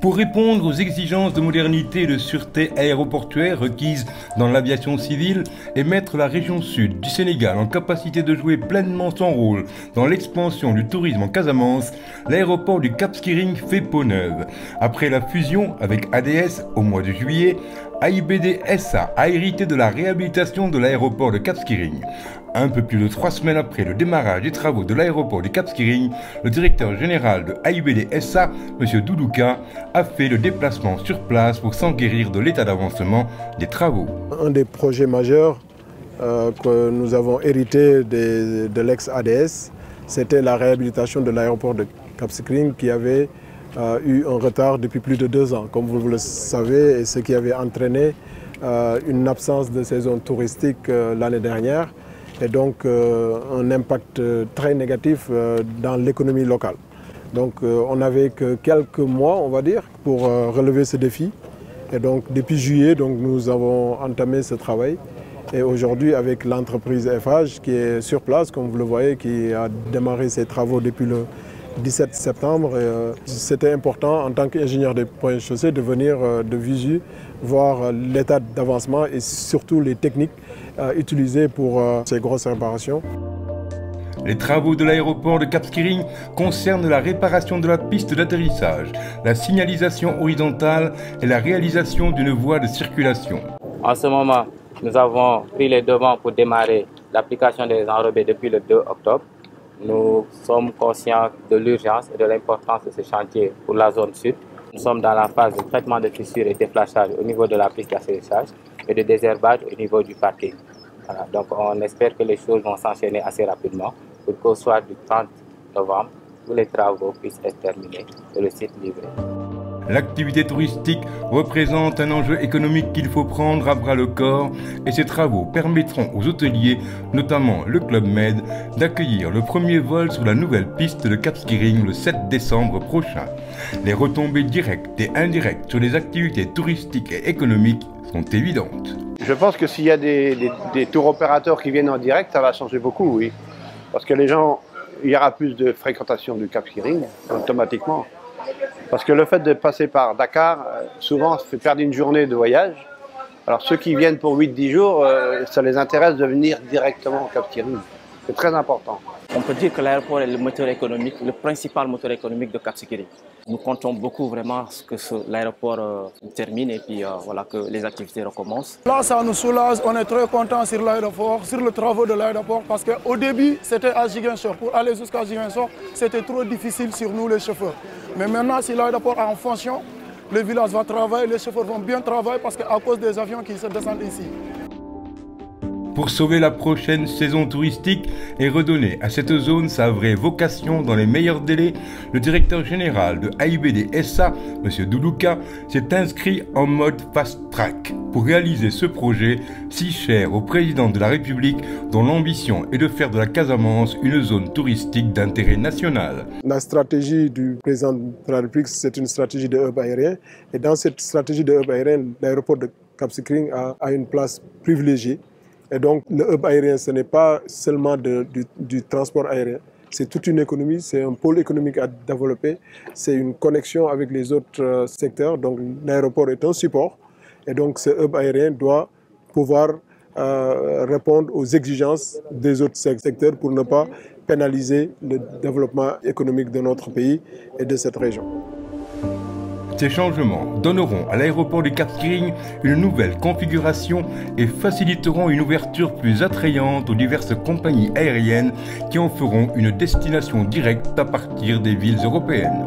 Pour répondre aux exigences de modernité et de sûreté aéroportuaire requises dans l'aviation civile et mettre la région sud du Sénégal en capacité de jouer pleinement son rôle dans l'expansion du tourisme en Casamance, l'aéroport du Cap Skirring fait peau neuve. Après la fusion avec ADS au mois de juillet, AIBD SA a hérité de la réhabilitation de l'aéroport de Cap Skirring. Un peu plus de 3 semaines après le démarrage des travaux de l'aéroport du Cap Skirring, le directeur général de AIBD SA, M. Doudouka, a fait le déplacement sur place pour s'enquérir de l'état d'avancement des travaux. Un des projets majeurs que nous avons hérité de l'ex-ADS, c'était la réhabilitation de l'aéroport de Cap Skirring qui avait eu un retard depuis plus de 2 ans, comme vous le savez, et ce qui avait entraîné une absence de saison touristique l'année dernière, et donc un impact très négatif dans l'économie locale. Donc on n'avait que quelques mois, on va dire, pour relever ce défi. Et donc depuis juillet, nous avons entamé ce travail. Et aujourd'hui, avec l'entreprise FH qui est sur place, comme vous le voyez, qui a démarré ses travaux depuis le 17 septembre, c'était important en tant qu'ingénieur des ponts et chaussées de venir de visu voir l'état d'avancement et surtout les techniques utilisées pour ces grosses réparations. Les travaux de l'aéroport de Cap Skirring concernent la réparation de la piste d'atterrissage, la signalisation horizontale et la réalisation d'une voie de circulation. En ce moment, nous avons pris les devants pour démarrer l'application des enrobés depuis le 2 octobre. Nous sommes conscients de l'urgence et de l'importance de ce chantier pour la zone sud. Nous sommes dans la phase de traitement de fissures et déflashage au niveau de la piste d'atterrissage et de désherbage au niveau du parking. Voilà, donc on espère que les choses vont s'enchaîner assez rapidement pour qu'au soir du 30 novembre, tous les travaux puissent être terminés et le site livré. L'activité touristique représente un enjeu économique qu'il faut prendre à bras le corps et ces travaux permettront aux hôteliers, notamment le Club Med, d'accueillir le premier vol sur la nouvelle piste de Cap Skirring le 7 décembre prochain. Les retombées directes et indirectes sur les activités touristiques et économiques sont évidentes. Je pense que s'il y a des tours opérateurs qui viennent en direct, ça va changer beaucoup, oui. Parce que il y aura plus de fréquentation du Cap Skirring, automatiquement. Parce que le fait de passer par Dakar, souvent, ça fait perdre une journée de voyage. Alors ceux qui viennent pour 8-10 jours, ça les intéresse de venir directement au Cap Skirring. C'est très important. On peut dire que l'aéroport est le moteur économique, le principal moteur économique de Cap Skirring. Nous comptons beaucoup vraiment que l'aéroport termine et puis voilà, que les activités recommencent. Là, ça nous soulage, on est très content sur l'aéroport, sur le travaux de l'aéroport, parce qu'au début, c'était à Ziguinchor. Pour aller jusqu'à Ziguinchor, c'était trop difficile sur nous les chauffeurs. Mais maintenant, si l'aéroport est en fonction, le village va travailler, les chauffeurs vont bien travailler parce qu'à cause des avions qui se descendent ici. Pour sauver la prochaine saison touristique et redonner à cette zone sa vraie vocation dans les meilleurs délais, le directeur général de AIBD SA, M. Doudouka, s'est inscrit en mode fast-track pour réaliser ce projet si cher au président de la République dont l'ambition est de faire de la Casamance une zone touristique d'intérêt national. La stratégie du président de la République, c'est une stratégie de hub aérien. Et dans cette stratégie de hub aérien, l'aéroport de Cap Skirring a une place privilégiée. Et donc le hub aérien, ce n'est pas seulement du transport aérien, c'est toute une économie, c'est un pôle économique à développer, c'est une connexion avec les autres secteurs. Donc l'aéroport est un support et donc ce hub aérien doit pouvoir répondre aux exigences des autres secteurs pour ne pas pénaliser le développement économique de notre pays et de cette région. Ces changements donneront à l'aéroport du Cap Skirring une nouvelle configuration et faciliteront une ouverture plus attrayante aux diverses compagnies aériennes qui en feront une destination directe à partir des villes européennes.